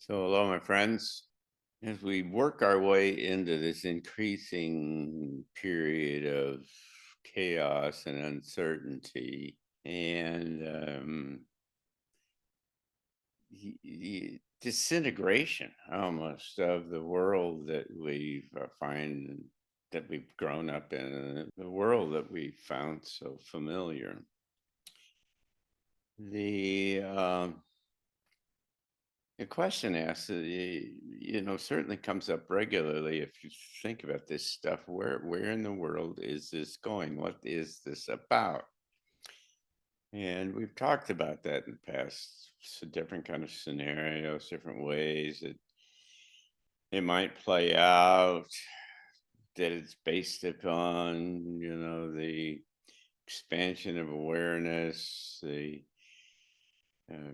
So, hello, my friends. As we work our way into this increasing period of chaos and uncertainty and disintegration almost of the world that we find that we've grown up in, the world that we found so familiar. The The question asked, certainly comes up regularly if you think about this stuff. Where in the world is this going? What is this about? And we've talked about that in the past. Different kind of scenarios, different ways that it might play out. That it's based upon, the expansion of awareness, the uh,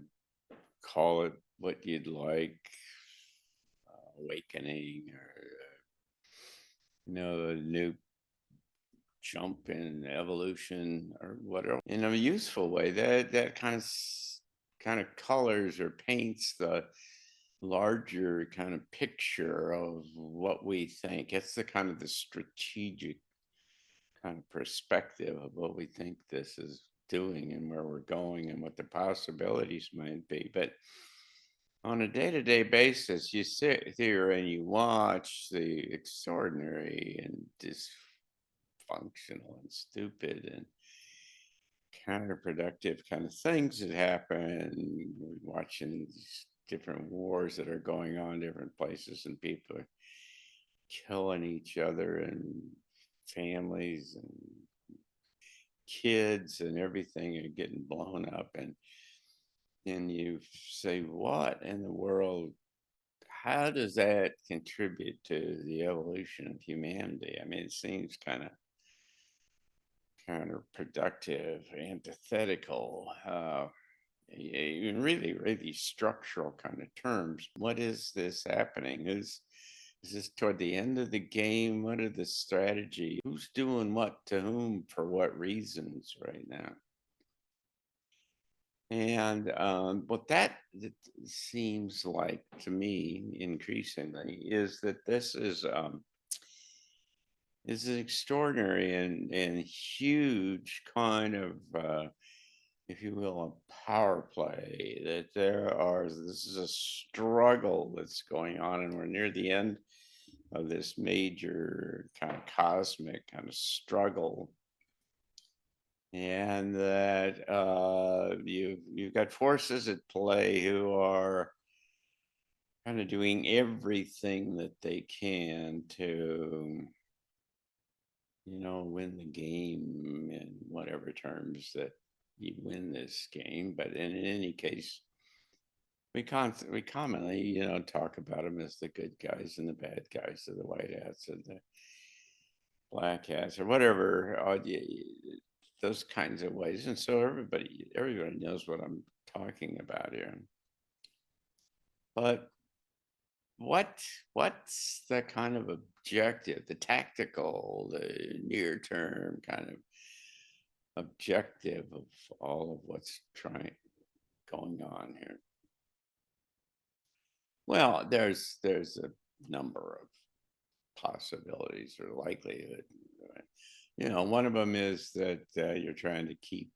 call it what you'd like, awakening or a new jump in evolution or whatever in a useful way that kind of colors or paints the larger kind of picture of what we think. It's the kind of the strategic kind of perspective of what we think this is doing and where we're going and what the possibilities might be. But on a day-to-day basis, you sit here and you watch the extraordinary and dysfunctional and stupid and counterproductive kind of things that happen. We're watching these different wars that are going on different places, and people are killing each other, and families and kids and everything are getting blown up. And you say, what in the world? How does that contribute to the evolution of humanity? I mean, it seems kind of counterproductive, antithetical, in really, really structural kind of terms. What is this happening? Is this toward the end of the game? What are the strategy? Who's doing what to whom for what reasons right now? And what that seems like to me increasingly is that this is an extraordinary and huge kind of, if you will, a power play. This is a struggle that's going on, and we're near the end of this major kind of cosmic kind of struggle. And that you've got forces at play who are kind of doing everything that they can to win the game in whatever terms that you win this game. But in any case, we commonly, talk about them as the good guys and the bad guys, or the white hats and the black hats, or whatever, those kinds of ways. And so everybody knows what I'm talking about here. But what what's the kind of objective, the tactical, the near term kind of objective of all of what's trying going on here? Well, there's a number of possibilities or likelihood. Right? One of them is that you're trying to keep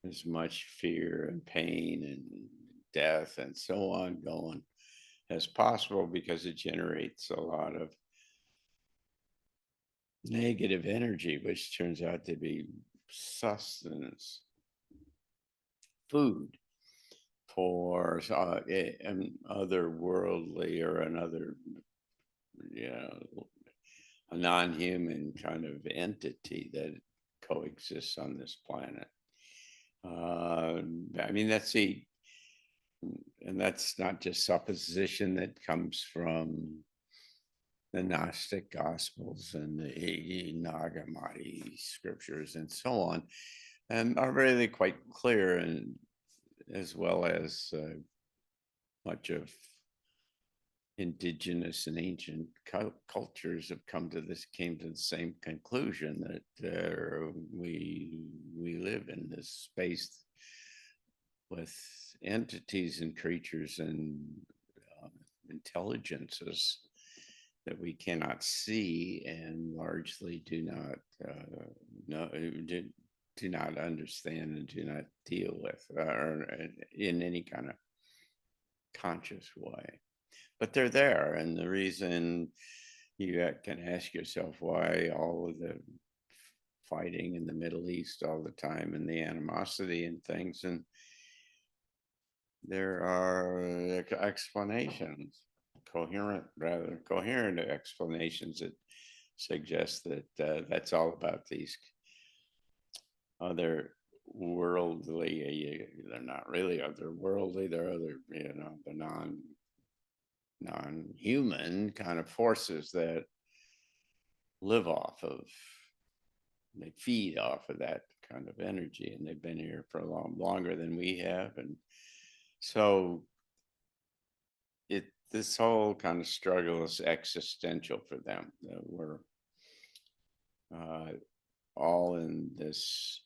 as much fear and pain and death and so on going as possible, because it generates a lot of negative energy, which turns out to be sustenance, food for an otherworldly or another, you know, a non-human kind of entity that coexists on this planet. I mean, and that's not just supposition that comes from the Gnostic Gospels and the Nag Hammadi scriptures and so on, and are really quite clear, and as well as much of indigenous and ancient cultures have came to the same conclusion that we live in this space with entities and creatures and intelligences that we cannot see and largely do not know, do not understand and do not deal with or in any kind of conscious way. But they're there. And the reason you can ask yourself why all of the fighting in the Middle East all the time and the animosity and things. And there are explanations, rather coherent explanations that suggest that that's all about these other worldly, they're not really otherworldly, they're other, the non-human kind of forces that live off of, they feed off of that kind of energy, and they've been here for a long longer than we have. And so this whole kind of struggle is existential for them. We're uh, all in this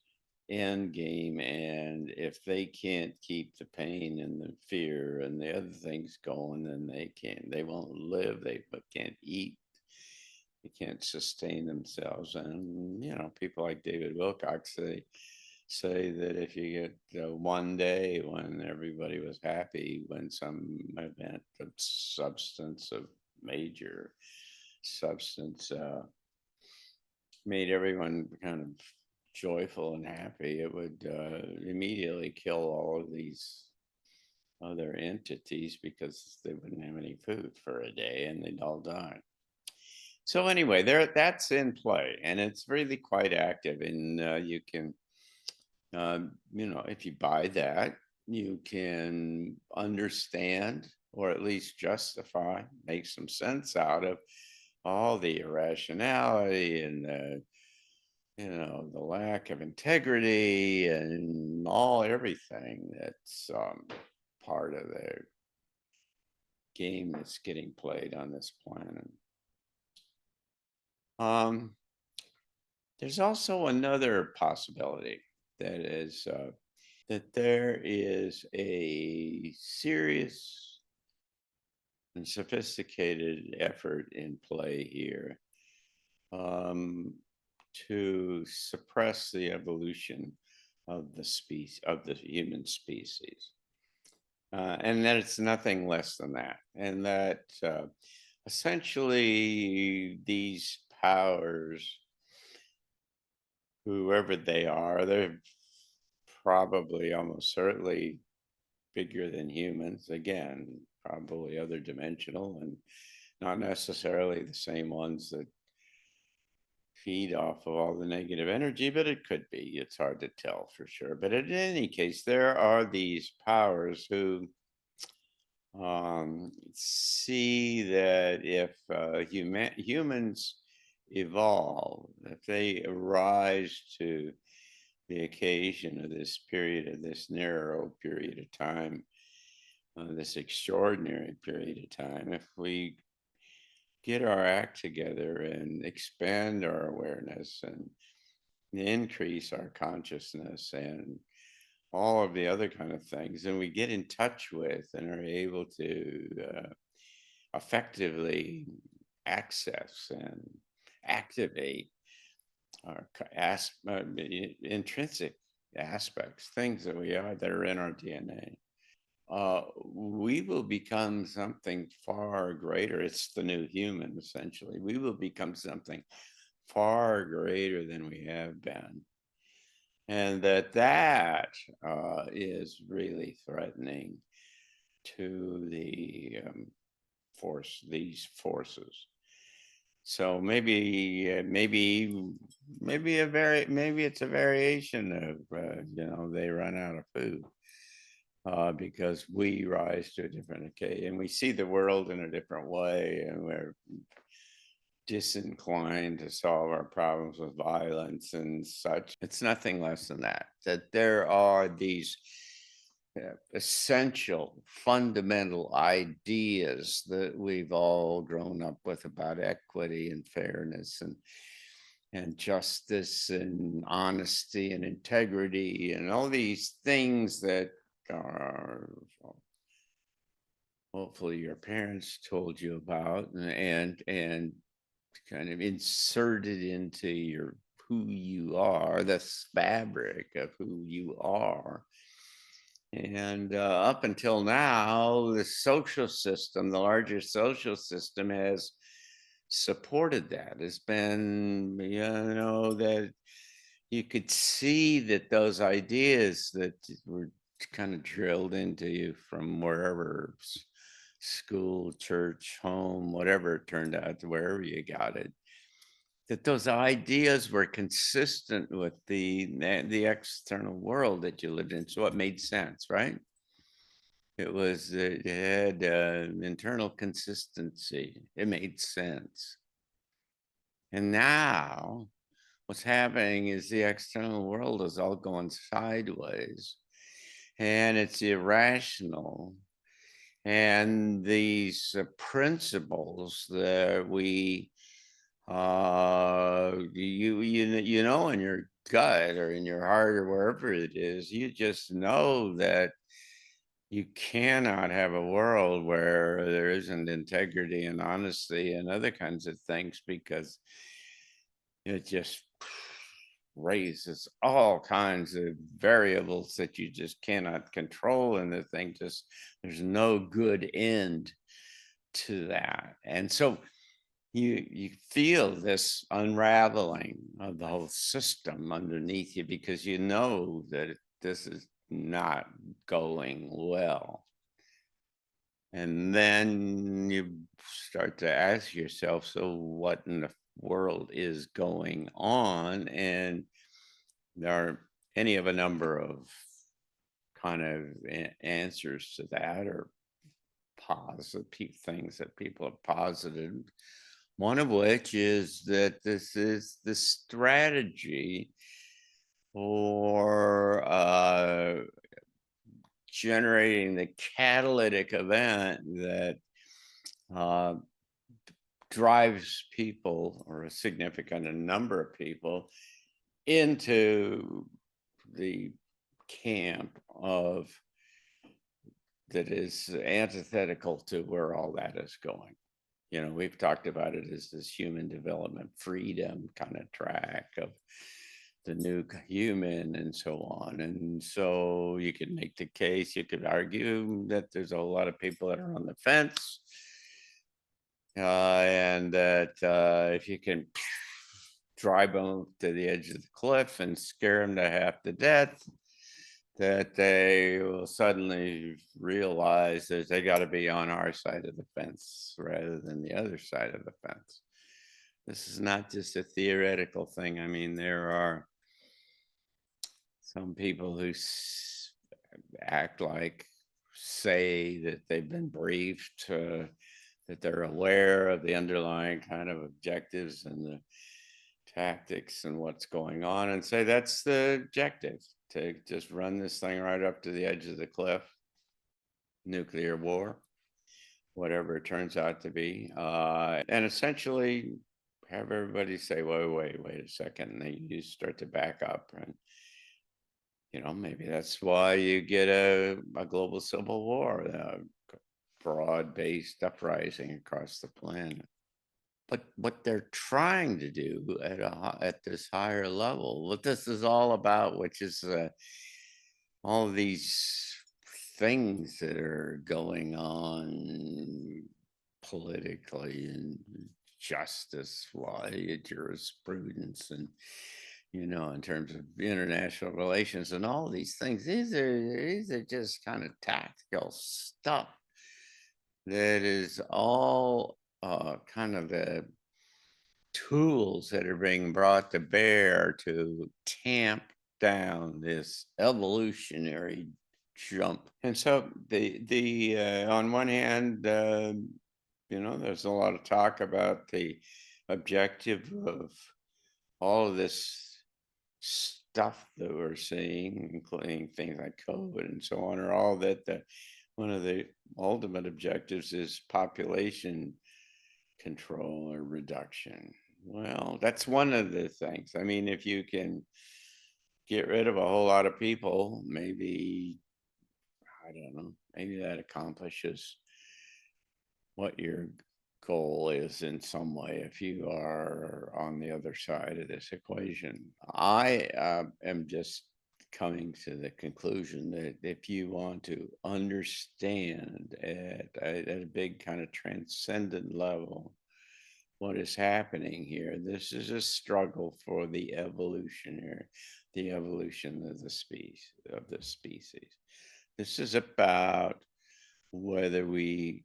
end game, and if they can't keep the pain and the fear and the other things going, then they won't live. They can't eat. They can't sustain themselves. And people like David Wilcox say that if you get one day when everybody was happy, when some event of substance, of major substance, made everyone kind of joyful and happy, it would immediately kill all of these other entities because they wouldn't have any food for a day and they'd all die. So anyway, that's in play, and it's really quite active. And you can, if you buy that, you can understand, or at least justify, make some sense out of all the irrationality and the lack of integrity and everything that's part of the game that's getting played on this planet. There's also another possibility that is that there is a serious and sophisticated effort in play here um, to suppress the evolution of the human species, and that it's nothing less than that, and that essentially these powers, whoever they are, they're probably almost certainly bigger than humans. Again, probably other dimensional and not necessarily the same ones that feed off of all the negative energy, but it could be. It's hard to tell for sure. But in any case, there are these powers who see that if humans evolve, if they rise to the occasion of this period, of this narrow period of time, this extraordinary period of time, if we get our act together and expand our awareness and increase our consciousness and all of the other kind of things, and we get in touch with and are able to effectively access and activate our intrinsic aspects, things that we are that are in our DNA, we will become something far greater. It's the new human, essentially. We will become something far greater than we have been. And that is really threatening to these forces. So maybe it's a variation of they run out of food because we rise to a different occasion and we see the world in a different way, and we're disinclined to solve our problems with violence and such. It's nothing less than that there are these essential fundamental ideas that we've all grown up with about equity and fairness and justice and honesty and integrity and all these things that are hopefully your parents told you about, and kind of inserted into your who you are, the fabric of who you are. And up until now, the social system, the larger social system, has supported that. It's been, that you could see that those ideas that were kind of drilled into you from wherever, school, church, home, whatever it turned out to, wherever you got it, that those ideas were consistent with the external world that you lived in. So it made sense, right? It had internal consistency. It made sense. And now what's happening is the external world is all going sideways, and it's irrational. And these principles that we you know in your gut or in your heart or wherever it is, you just know that you cannot have a world where there isn't integrity and honesty and other kinds of things, because it just raises all kinds of variables that you just cannot control, and the thing just, there's no good end to that. And so you feel this unraveling of the whole system underneath you, because you know that this is not going well. And then you start to ask yourself, so what in the world is going on? And there are any of a number of kind of answers to that, or positive things that people have posited. One of which is that this is the strategy for generating the catalytic event that uh, drives people, or a significant number of people, into the camp of that is antithetical to where all that is going. We've talked about it as this human development freedom kind of track of the new human and so on. And so you could make the case, you could argue that there's a whole lot of people that are on the fence, and that if you can drive them to the edge of the cliff and scare them to half to death, that they will suddenly realize that they got to be on our side of the fence rather than the other side of the fence. This is not just a theoretical thing. I mean, there are some people who act like, say that they've been briefed, that they're aware of the underlying kind of objectives and the tactics and what's going on, and say that's the objective, to just run this thing right up to the edge of the cliff, nuclear war, whatever it turns out to be, and essentially have everybody say, wait a second, and you start to back up. And maybe that's why you get a global civil war, a broad-based uprising across the planet. But what they're trying to do at this higher level, what this is all about, which is all these things that are going on politically and justice law, jurisprudence, and in terms of international relations and all these things, these are just kind of tactical stuff that is all kind of the tools that are being brought to bear to tamp down this evolutionary jump. And so the on one hand, there's a lot of talk about the objective of all of this stuff that we're seeing, including things like COVID and so on, are all that one of the ultimate objectives is population control or reduction. Well, that's one of the things. I mean, if you can get rid of a whole lot of people, maybe, I don't know, maybe that accomplishes what your goal is in some way if you are on the other side of this equation. I am just coming to the conclusion that if you want to understand at a big kind of transcendent level what is happening here, this is a struggle for the evolution of the species. This is about whether we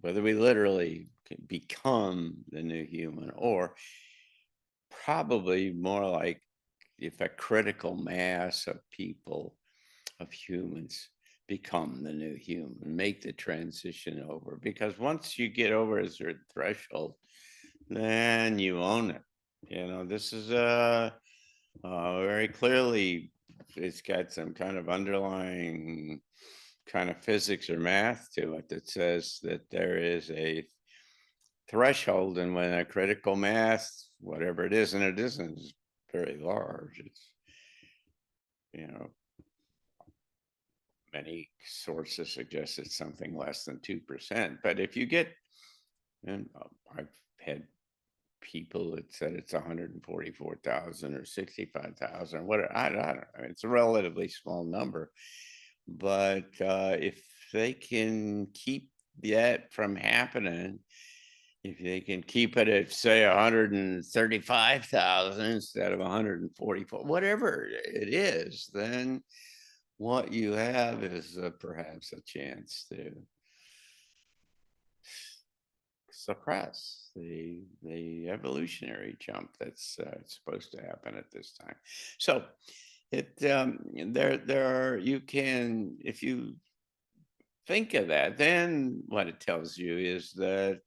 whether we literally can become the new human, or probably more like if a critical mass of people, of humans, become the new human, make the transition over. Because once you get over a certain threshold, then you own it. This is very clearly, it's got some kind of underlying kind of physics or math to it that says that there is a threshold, and when a critical mass, whatever it is, and it isn't very large, it's, you know, many sources suggest it's something less than 2%. But if you get, and I've had people that said it's 144,000 or 65,000, whatever. I don't know. It's a relatively small number, but if they can keep that from happening, if they can keep it at, say, 135,000 instead of 144, whatever it is, then what you have is perhaps a chance to suppress the evolutionary jump that's supposed to happen at this time. So there are, you can, if you think of that, then what it tells you is that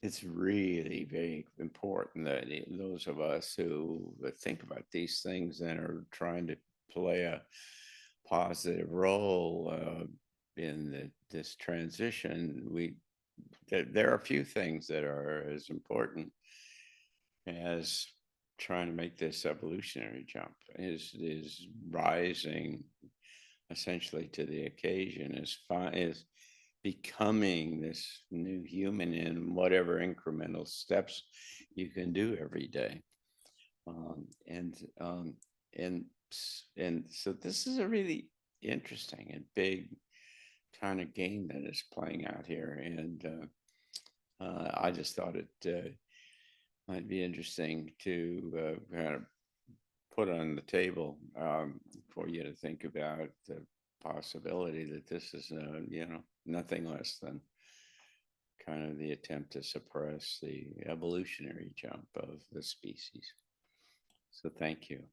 it's really very important that those of us who think about these things and are trying to play a positive role in this transition, there are a few things that are as important as trying to make this evolutionary jump, is rising essentially to the occasion, is becoming this new human in whatever incremental steps you can do every day. Um, and um, and and so this is a really interesting and big kind of game that is playing out here, and I just thought it might be interesting to kind of put on the table for you to think about the possibility that this is, nothing less than kind of the attempt to suppress the evolutionary jump of the species. So thank you.